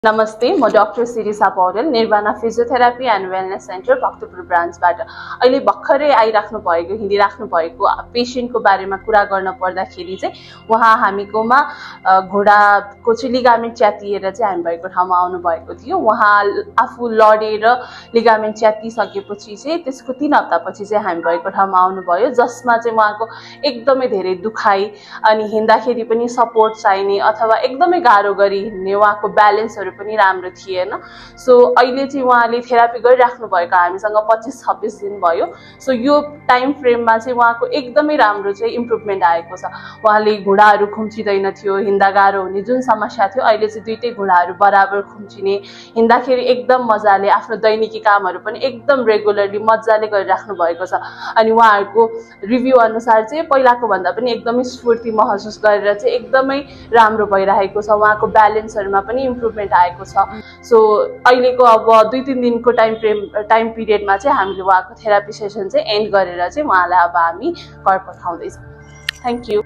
नमस्ते, म doctor Sirisa Paudel, Nirvana physiotherapy and wellness centre Bhaktapur ब्रान्चबाट अहिले भर्खरै आइराख्नु भएको हिँडिराख्नु भएको पेशेन्टको बारेमा कुरा गर्न पर्दाखेरि चाहिँ उहाँ हामीकोमा घुँडाको चाहिँ लिगामेन्ट च्यातिएर चाहिँ हामी भएको ठाउँमा आउनु भएको थियो। उहाँ आफू लडेर लिगामेन्ट च्यातिसकेपछि चाहिँ त्यसको 3 हप्तापछि चाहिँ हामी भएको ठाउँमा आउनुभयो, जसमा चाहिँ उहाँको एकदमै धेरै दुखाइ अनि हिँड्दाखेरि पनि सपोर्ट चाहिने अथवा एकदमै गाह्रो गरी हिँड्ने, उहाँको ब्यालेन्सहरू पनि राम्रो थिएन। सो अहिले चाहिँ उहाँले थेरापी गरिराख्नु भएको हामीसँग 25-26 दिन भयो। सो यो टाइम फ्रेममा चाहिँ उहाँको एकदमै राम्रो चाहिँ इम्प्रुभमेन्ट आएको छ। उहाँले घुँडाहरू खुम्चिँदैन थियो, हिँड्दा गाह्रो हुने जुन समस्या थियो अहिले चाहिँ दुईटै घुँडाहरू बराबर खुम्चिने, हिँड्दाखेरि एकदम मजाले आफ्नो दैनिकी कामहरू पनि एकदम रेगुलरली मजाले गरिराख्नु भएको छ। अनि उहाँहरूको रिभ्यू अनुसार चाहिँ पहिलाको भन्दा पनि एकदमै स्फूर्ति महसुस गरेर चाहिँ एकदमै राम्रो भइरहेको छ। उहाँको ब्यालेन्सहरूमा पनि इम्प्रुभमेन्ट आएको छ। सो अहिलेको अब 2-3 दिनको टाइम पिरियडमा चाहिँ हामीले उहाँको थेरापी सेसन चाहिँ एन्ड गरेर चाहिँ उहाँलाई अब हामी घर पठाउँदैछौँ। Thank you.